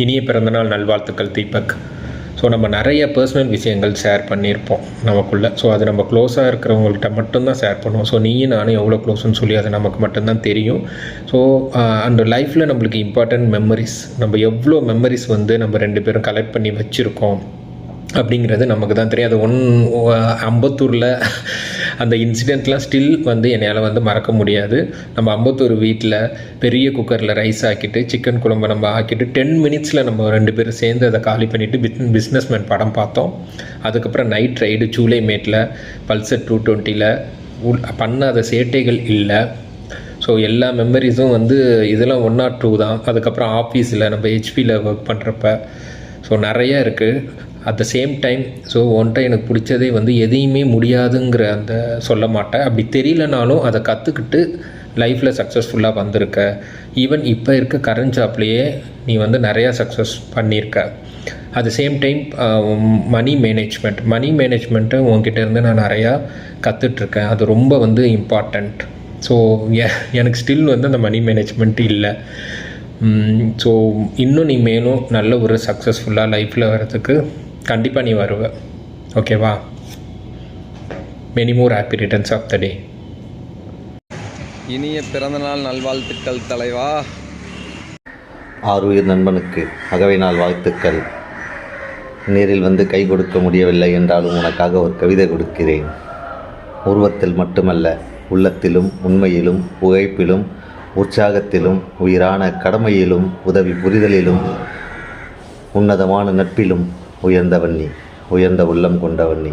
இனிய பிறந்தநாள் நல்வாழ்த்துக்கள் தீபக். ஸோ நம்ம நிறைய பர்சனல் விஷயங்கள் ஷேர் பண்ணியிருப்போம் நமக்குள்ளே. ஸோ அது நம்ம க்ளோஸாக இருக்கிறவங்கள்ட்ட மட்டும்தான் ஷேர் பண்ணுவோம். ஸோ நீயும் நானும் எவ்வளோ க்ளோஸ்ன்னு சொல்லி அது நமக்கு மட்டும்தான் தெரியும். ஸோ அந்த லைஃப்பில் நம்மளுக்கு இம்பார்ட்டண்ட் மெமரிஸ், நம்ம எவ்வளோ மெமரிஸ் வந்து நம்ம 2 பேரும் கலெக்ட் பண்ணி வச்சுருக்கோம் அப்படிங்கிறது நமக்கு தான் தெரியும். அது அம்பத்தூரில் அந்த இன்சிடெண்ட்லாம் ஸ்டில் வந்து என்னால் வந்து மறக்க முடியாது. நம்ம அம்பத்தூர் வீட்டில் பெரிய குக்கரில் ரைஸ் ஆக்கிட்டு சிக்கன் குழம்பு நம்ம ஆக்கிட்டு 10 மினிட்ஸில் நம்ம 2 பேரும் சேர்ந்து அதை காலி பண்ணிவிட்டு பிஸ்னஸ்மேன் படம் பார்த்தோம். அதுக்கப்புறம் நைட் ரைடு சூளைமேட்டில் பல்சர் 220ல் பண்ணாத சேட்டைகள் இல்லை. ஸோ எல்லா மெமரிஸும் வந்து இதெல்லாம் 1 or 2 தான். அதுக்கப்புறம் ஆஃபீஸில் நம்ம ஹெச்பியில் ஒர்க் பண்ணுறப்ப ஸோ நிறையா இருக்குது. At the same time so ஒன்றை எனக்கு பிடிச்சதே வந்து எதையுமே முடியாதுங்கிற அந்த சொல்ல மாட்டேன். அப்படி தெரியலனாலும் அதை கற்றுக்கிட்டு லைஃப்பில் சக்ஸஸ்ஃபுல்லாக வந்திருக்க. ஈவன் இப்போ இருக்க கரண்ட் ஜாப்லேயே நீ வந்து நிறையா சக்ஸஸ் பண்ணியிருக்க. At the same time money management உங்ககிட்ட இருந்து நான் நிறையா கற்றுட்ருக்கேன். அது ரொம்ப வந்து இம்பார்ட்டண்ட். ஸோ எனக்கு ஸ்டில் வந்து அந்த மணி மேனேஜ்மெண்ட் இல்லை. ஸோ இன்னும் நீ மேலும் நல்ல ஒரு சக்ஸஸ்ஃபுல்லாக லைஃப்பில் வர்றதுக்கு கண்டிப்பாக நீ வருவ. ஓகேவா? Many more happy returns of the day. இனிய பிறந்தநாள் நல்வாழ்த்துக்கள் தலைவா. ஆருயிர் நண்பனுக்கு அகவை நாள் வாழ்த்துக்கள். நேரில் வந்து கை கொடுக்க முடியவில்லை என்றாலும் உனக்காக ஒரு கவிதை கொடுக்கிறேன். உருவத்தில் மட்டுமல்ல, உள்ளத்திலும் உண்மையிலும் உழைப்பிலும் உற்சாகத்திலும் உயிரான கடமையிலும் உதவி புரிதலிலும் உன்னதமான நட்பிலும் உயர்ந்தவன் நீ, உயர்ந்த உள்ளம் கொண்டவன் நீ.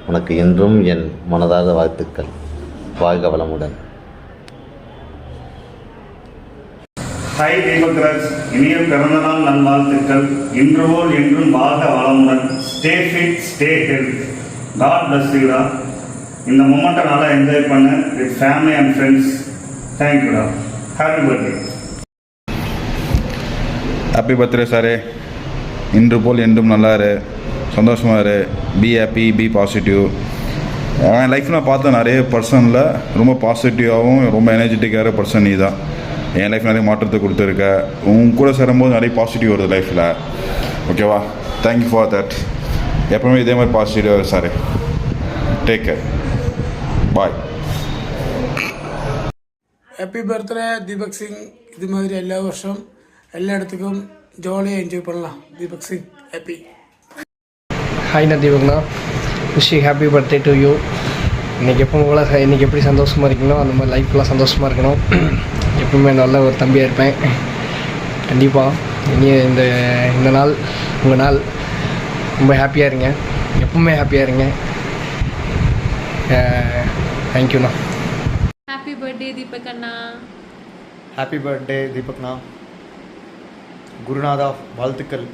உனக்கு என்றும் என் மனதார வாழ்த்துக்கள். வாழ்க வளமுடன். ஹாய் தீபக்ராஜ், இனிய பிறந்தநாள் நல்வாழ்த்துக்கள். இன்று போல் என்றும் வாழ்க வளமுடன். Stay fit, stay health. God bless யூடா. இந்த மொமெண்ட்டை நல்லா என்ஜாய் பண்ண வித் ஃபேமிலி அண்ட் ஃப்ரெண்ட்ஸ். தேங்க்யூடா. Happy birthday. ஹாப்பி பர்த்டே சாரே. இன்று போல் என்றும் நல்லா இரு, சந்தோஷமாக இரு, பி ஹாப்பி, பி பாசிட்டிவ். என் லைஃப்பில் நான் பார்த்த நிறைய பர்சனில் ரொம்ப பாசிட்டிவாகவும் ரொம்ப எனர்ஜெட்டிக்கான பர்சன் நீ தான். என் லைஃப் நிறைய மாற்றத்தை கொடுத்துருக்க. உன் கூட சேரும்போது நிறைய பாசிட்டிவ் வருது லைஃப்பில். ஓகேவா? Thank you for that. எப்பவுமே இதே மாதிரி பாசிட்டிவாக sir. Take care. Bye. Happy birthday Deepak Singh. இது மாதிரி எல்லா வருஷம் எல்லா இடத்துக்கும் ஜாலியாக என்ஜாய் பண்ணலாம். தீபக் சிங் ஹாப்பி. ஹாய் நான் தீபக்ண்ணா. Wish happy birthday to you. இன்றைக்கி எப்பவும் போல் இன்றைக்கி எப்படி சந்தோஷமாக இருக்கணும் அந்த மாதிரி லைஃப்லாம் சந்தோஷமாக இருக்கணும். எப்பவுமே நல்ல ஒரு தம்பியாக இருப்பேன் கண்டிப்பாக. இனி இந்த நாள் உங்கள் நாள். ரொம்ப ஹாப்பியாக இருங்க, எப்பவுமே ஹாப்பியாக இருங்க. தேங்க்யூண்ணா. ஹாப்பி பர்த்டே தீபக் அண்ணா. ஹாப்பி பர்த்டே தீபக்ண்ணா. குருநாதா வாழ்த்துக்கள்.